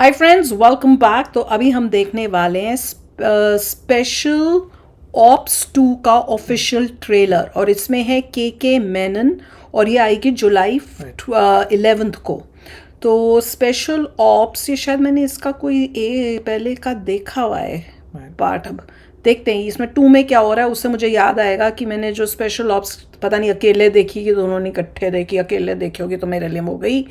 Hi friends, welcome back. तो अभी हम देखने वाले हैं स्पेशल ऑप्स 2 का ऑफिशियल ट्रेलर और इसमें है के मेनन और ये आएगी जुलाई 11th को। तो स्पेशल ऑप्स, ये शायद मैंने इसका कोई पहले का देखा हुआ है पार्ट। अब देखते हैं इसमें 2 में क्या हो रहा है। उससे मुझे याद आएगा कि मैंने जो स्पेशल ऑप्स पता नहीं अकेले देखी कि दोनों ने इकट्ठे देखी। अकेले देखी होगी तो मेरे लिए हो गई,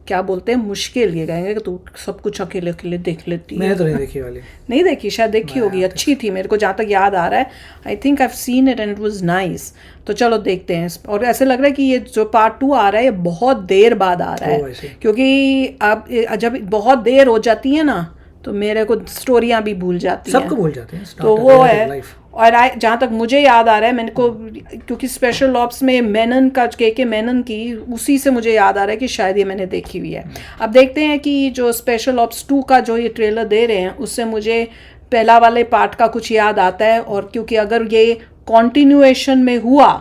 क्या बोलते हैं, मुश्किल। ये कहेंगे कि तू सब कुछ अकेले अकेले देख लेती है। मैंने तो नहीं देखी वाली। नहीं देखी, शायद देखी होगी, अच्छी थी मेरे को जहाँ तक याद आ रहा है। I think I have seen it and it was nice. तो चलो देखते हैं। और ऐसे लग रहा है कि ये जो पार्ट 2 आ रहा है ये बहुत देर बाद आ रहा है, क्योंकि अब जब बहुत देर हो जाती है ना तो मेरे को स्टोरियाँ भी भूल जाती हैं, सबको भूल जाते हैं। तो वो है। और जहाँ तक मुझे याद आ रहा है, मैंने को क्योंकि स्पेशल ऑप्स में मेनन का के मेनन की, उसी से मुझे याद आ रहा है कि शायद ये मैंने देखी हुई है। अब देखते हैं कि जो स्पेशल ऑप्स 2 का जो ये ट्रेलर दे रहे हैं उससे मुझे पहला वाले पार्ट का कुछ याद आता है। और क्योंकि अगर ये कॉन्टिन्यूएशन में हुआ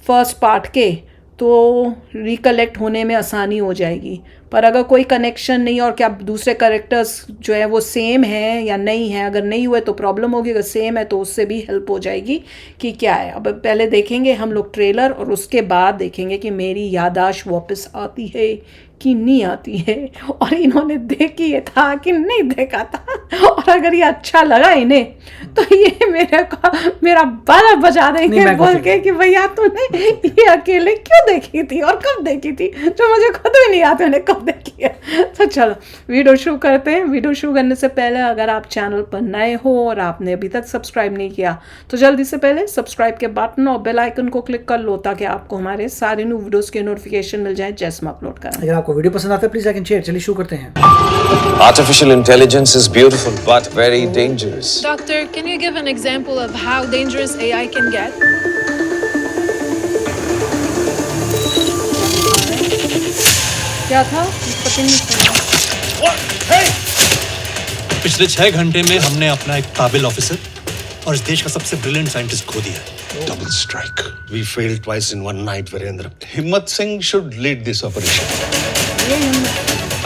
फर्स्ट पार्ट के तो रिकलेक्ट होने में आसानी हो जाएगी। पर अगर कोई कनेक्शन नहीं और क्या दूसरे कैरेक्टर्स जो है वो सेम हैं या नहीं है, अगर नहीं हुए तो प्रॉब्लम होगी, अगर सेम है तो उससे भी हेल्प हो जाएगी कि क्या है। अब पहले देखेंगे हम लोग ट्रेलर और उसके बाद देखेंगे कि मेरी याददाश्त वापस आती है कि नहीं आती है, और इन्होंने देखी है था कि नहीं देखा था, और अगर ये अच्छा लगा इन्हें तो ये मेरा बाला बजा देंगे बोल के कि भैया तूने ये अकेले क्यों देखी थी और कब देखी थी, जो मुझे खुद भी नहीं याद मैंने कब देखी है। तो चलो वीडियो शुरू करते हैं। वीडियो शुरू करने से पहले अगर आप चैनल पर नए हो और आपने अभी तक सब्सक्राइब नहीं किया तो जल्दी से पहले सब्सक्राइब के बटन और बेल आइकन को क्लिक कर लो ताकि आपको हमारे सारे न्यू वीडियोस के नोटिफिकेशन मिल जाए जैसे हम अपलोड करें। अगर आपको वीडियो पसंद आता है प्लीज लाइक एंड शेयर। चलिए शुरू करते हैं। Artificial intelligence is beautiful but very dangerous. Doctor, can you give an example of how dangerous AI can get? क्या था? पता नहीं चला। पिछले 6 घंटे में हमने अपना एक काबिल ऑफिसर और इस देश का सबसे ब्रिलियंट साइंटिस्ट खो दिया है। Double strike. We failed twice in one night, Virendra. Himmat Singh should lead this operation.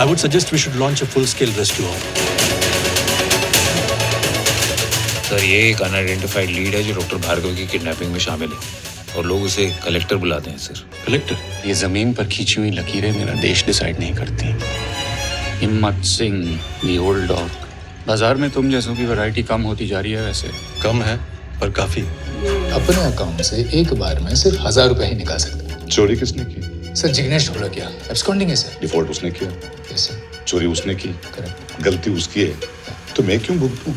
I would suggest we should launch a full-scale rescue op. Sir, ये एक अनआइडेंटिफाइड लीड है जो डॉक्टर भार्गव की kidnapping में शामिल है और लोग उसे कलेक्टर बुलाते हैं। Sir, collector? ये जमीन पर खींची हुई लकीरें मेरा देश डिसाइड नहीं करती। हिम्मत सिंह, दी ओल्ड डॉग। बाजार में तुम जैसों की वैरायटी कम होती जा रही है। वैसे कम है पर काफी। अपने अकाउंट से एक बार में सिर्फ 1000 रुपए ही निकाल सकते। चोरी किसने की? सर जिग्नेश ढोलकिया। एब्सकॉन्डिंग है सर। डिफॉल्ट उसने किया। Yes sir. चोरी उसने की। करेक्ट। गलती उसकी है तो मैं क्यों भुगतूं?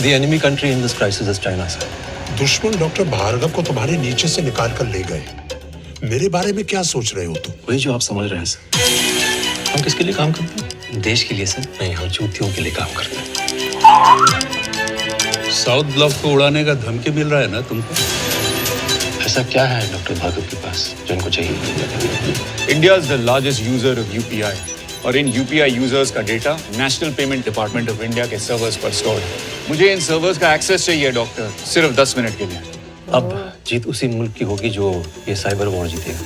The enemy country in this crisis is China, sir. दुश्मन डॉक्टर भार्गव को तुम्हारे नीचे से निकाल कर ले गए। मेरे बारे में क्या सोच रहे हो तुम? वही जो आप समझ रहे हैं सर। हम किसके लिए काम करते हैं? देश के लिए सर। नहीं, हम चूतियों के लिए काम करते हैं। साउथ ब्लॉक को उड़ाने का धमकी मिल रहा है ना तुमको? ऐसा क्या है डॉक्टर भार्गव के पास जो इनको चाहिए? India is the largest user of UPI और इन यूपीआई यूजर्स का data national payment department of India के सर्वर्स पर स्टोर्ड है। मुझे इन सर्वर्स का एक्सेस चाहिए डॉक्टर, सिर्फ 10 मिनट के लिए। अब जीत उसी मुल्क की होगी जो ये साइबर वॉर जीतेगा।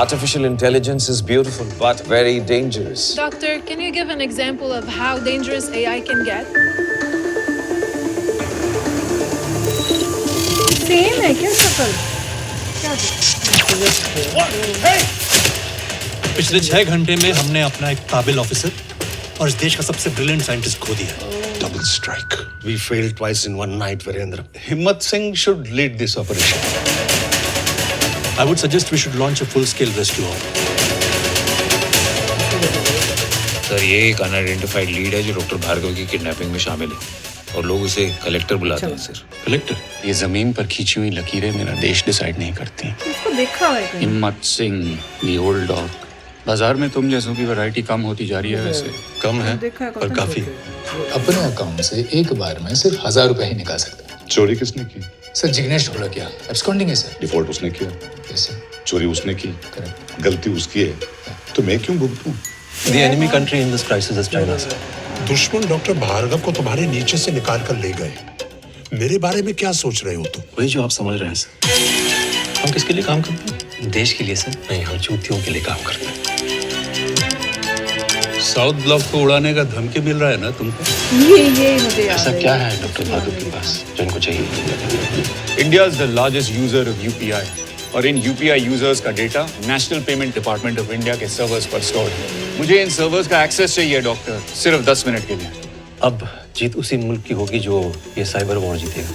Artificial intelligence is beautiful but very dangerous. Doctor, can you give an example of how dangerous AI can get? Same है क्या शक्ल? क्या पिछले 6 घंटे में हमने अपना एक काबिल ऑफिसर और इस देश का सबसे ब्रिलियंट साइंटिस्ट खो दिया है। Double strike. We failed twice in one night, Virendra. Himmat Singh should lead this operation. I would suggest we should launch a full-scale rescue op. Sir, ये एक अनआइडेंटिफाइड लीड है जो डॉक्टर भार्गव की kidnapping में शामिल है और लोग उसे कलेक्टर बुलाते हैं सर। कलेक्टर? ये जमीन पर खींची हुई लकीरें मेरा देश डिसाइड नहीं करती। इसको देखा है कहीं? हिम्मत सिंह, द ओल्ड डॉग। बाजार में तुम जैसों की वैरायटी कम होती जा रही है वैसे। कम है देखा है पर कहीं? काफी। अपने अकाउंट से एक बार में सिर्फ 1000 रुपए ही निकाल सकता है। चोरी किसने की? सर जिग्नेश ढोलकिया एब्सकॉन्डिंग है सर। डिफॉल्ट उसने किया, कैसे? चोरी उसने की, करेक्ट। गलती उसकी है, तो मैं क्यों भुगतूं? The enemy country in this crisis is China, sir. दुश्मन डॉक्टर भार्गव को तुम्हारे नीचे से निकाल कर ले गए। मेरे बारे में क्या सोच रहे हो तुम? वही जो आप समझ रहे हैं सर। हम किसके लिए काम करते हैं? देश के लिए सर। नहीं, हम चूतियों के लिए काम करते हैं। साउथ ब्लॉक को उड़ाने का धमकी मिल रहा है ना तुमको? ये मुझे याद ऐसा है। क्या है डॉक्टर भार्गव के पास जो इनको चाहिए? India is the largest user of UPI और इन यूपीआई यूजर्स का data national payment department of India के सर्वर्स पर स्टोर है। मुझे इन सर्वर्स का एक्सेस चाहिए डॉक्टर, सिर्फ 10 मिनट के लिए। अब जीत उसी मुल्क की होगी जो ये साइबर वॉर जीतेगा।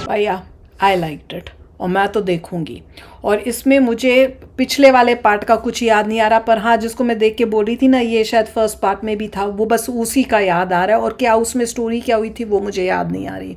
भैया आई लाइक्ड इट और मैं तो देखूंगी। और इसमें मुझे पिछले वाले पार्ट का कुछ याद नहीं आ रहा, पर हाँ जिसको मैं देख के बोल रही थी ना ये शायद फर्स्ट पार्ट में भी था, वो बस उसी का याद आ रहा है। और क्या उसमें स्टोरी क्या हुई थी वो मुझे याद नहीं आ रही,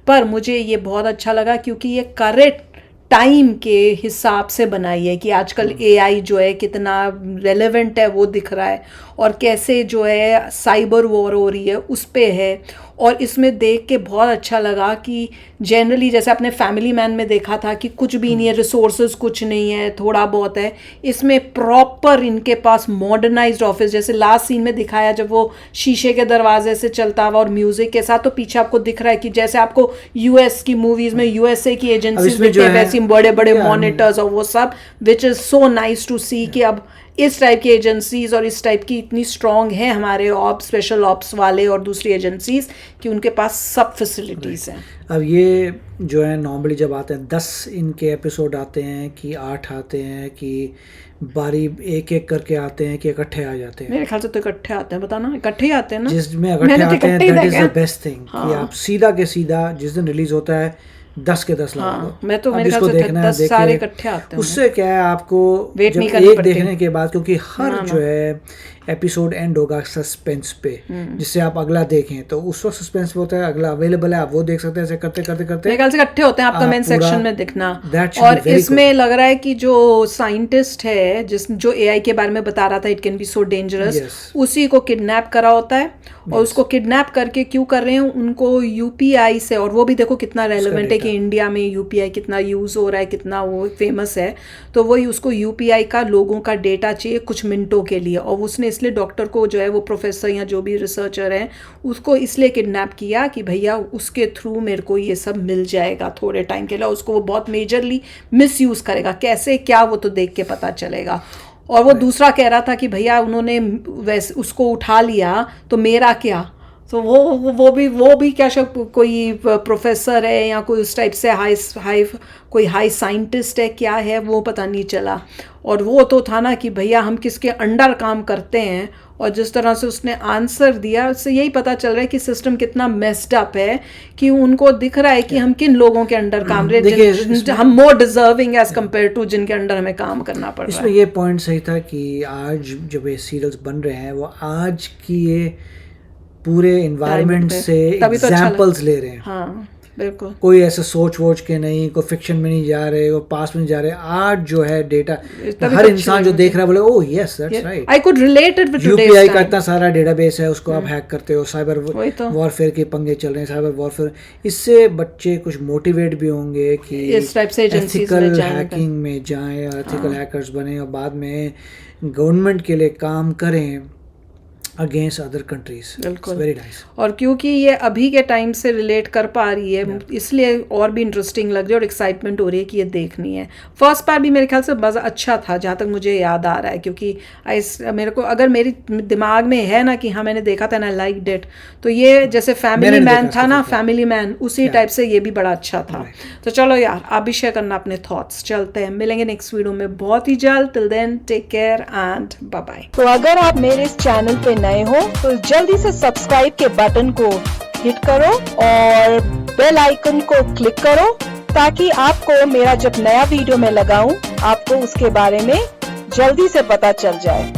पर मुझे ये बहुत अच्छा लगा क्योंकि ये करेक्ट टाइम के हिसाब से बनाई है कि आजकल एआई जो है कितना रेलेवेंट है वो दिख रहा है, और कैसे जो है साइबर वॉर हो रही है उस पे है। और इसमें देख के बहुत अच्छा लगा कि जनरली जैसे आपने फैमिली मैन में देखा था कि कुछ भी नहीं है, रिसोर्सेज कुछ नहीं है, थोड़ा बहुत है, इसमें प्रॉपर इनके पास मॉडर्नाइज्ड ऑफिस, जैसे लास्ट सीन में दिखाया जब वो शीशे के दरवाजे से चलता हुआ और म्यूजिक के साथ, तो पीछे आपको दिख रहा है कि जैसे आपको यूएस की मूवीज में यूएसए की एजेंसीज दिखते हैं वैसी बड़े बड़े मॉनिटर्स और वो सब, which is so nice to see कि अब इस टाइप की एजेंसीज और इस टाइप की इतनी स्ट्रॉन्ग हैं हमारे ऑप्स, स्पेशल ऑप्स वाले और दूसरी एजेंसीज, कि उनके पास सब फैसिलिटीज़ हैं। अब ये जो है नॉर्मली जब आते हैं 10 इनके एपिसोड आते हैं कि 8 आते हैं कि बारी एक एक करके आते हैं कि इकट्ठे आ जाते हैं? मेरे ख्याल से तो इकट्ठे आते हैं, बताना इकट्ठे ही आते हैं ना, जिसमें इकट्ठे आते हैं that is the best thing कि आप सीधा के सीधा जिस दिन रिलीज होता है 10 के 10 लगा दो। मैं तो अब मेरे जिसको ख्याल से देखना है 10 सारे इकट्ठे आते हैं। उससे क्या है आपको वेट जब नहीं करनी एक पड़ती। देखने के बाद, क्योंकि हर जो है एपिसोड एंड होगा सस्पेंस पे, जिससे आप अगला देखें तो उस वक्त सस्पेंस पे होता है, अगला अवेलेबल है, आप वो देख सकते हैं। ऐसे करते करते करते मेरे ख्याल से इकट्ठे होते हैं, आप कमेंट पूरा सेक्शन में दिखना। that should और be very इसमें लग रहा है कि जो साइंटिस्ट है जो एआई के बारे में बता रहा था, it can be so dangerous, उसी को किडनैप करा होता है। और उसको किडनैप करके क्यों कर रहे हैं, उनको यूपीआई से, और वो भी देखो कितना रेलेवेंट है कि इंडिया में यूपीआई कितना यूज हो रहा है, कितना वो फेमस है, तो वही उसको यूपीआई का लोगों का डेटा चाहिए कुछ मिनटों के लिए। और उसने इसलिए डॉक्टर को जो है वो प्रोफेसर या जो भी रिसर्चर है उसको इसलिए किडनैप किया कि भैया उसके थ्रू मेरे को ये सब मिल जाएगा थोड़े टाइम के लिए। उसको वो बहुत मेजरली मिस यूज़ करेगा, कैसे क्या वो तो देख के पता चलेगा। और वो दूसरा कह रहा था कि भैया उन्होंने वैसे उसको उठा लिया तो मेरा क्या, तो वो भी क्या शायद कोई प्रोफेसर है या कोई उस टाइप से कोई हाई साइंटिस्ट है, क्या है वो पता नहीं चला। और वो तो था ना कि भैया हम किसके अंडर काम करते हैं, और जिस तरह से उसने आंसर दिया उससे यही पता चल रहा है कि सिस्टम कितना मेस्ड अप है, कि उनको दिख रहा है कि हम किन लोगों के अंडर काम रहे, हम more deserving as compare to जिनके अंडर हमें काम करना पड़ रहा है। इसमें ये पॉइंट सही था कि आज जब ये सीरियल्स बन रहे हैं वो आज की ये पूरे इन्वायरमेंट से एग्जाम्पल्स ले रहे हैं। हाँ बिल्कुल, कोई ऐसे सोच वोच के नहीं, कोई फिक्शन में नहीं जा रहे, कोई पास्ट में नहीं जा रहे। आज जो है डेटा हर इंसान जो देख रहा है बोले oh yes that's right, I could relate it with today's UPI का इतना सारा डेटाबेस है, उसको आप हैक करते हो, साइबर तो। वॉरफेयर के पंगे चल रहे हैं, साइबर वॉरफेयर। इससे बच्चे कुछ मोटिवेट भी होंगे कि इस टाइप से एथिकल हैकिंग में जाएं और एथिकल हैकर्स बने और बाद में गवर्नमेंट के लिए काम करें। against other countries. बिल्कुल। It's very nice. और क्योंकि ये अभी के टाइम से रिलेट कर पा रही है इसलिए और भी इंटरेस्टिंग लग रही है और एक्साइटमेंट हो रही है कि ये देखनी है। फर्स्ट पार्ट भी मेरे ख्याल से मज़ा अच्छा था जहाँ तक मुझे याद आ रहा है, क्योंकि मेरे को अगर मेरी दिमाग में है ना कि हाँ मैंने देखा था ना लाइक इट, तो ये जैसे फैमिली मैन था ना, फैमिली मैन उसी टाइप से ये भी बड़ा अच्छा था। तो चलो यार आप भी शेयर करना अपने थॉट्स। चलते हैं, मिलेंगे नेक्स्ट वीडियो में बहुत ही जल्द। Till then take care and bye bye. तो अगर आप मेरे इस चैनल पे नए हो तो जल्दी से सब्सक्राइब के बटन को हिट करो और बेल आइकन को क्लिक करो ताकि आपको मेरा जब नया वीडियो मैं लगाऊं आपको उसके बारे में जल्दी से पता चल जाए।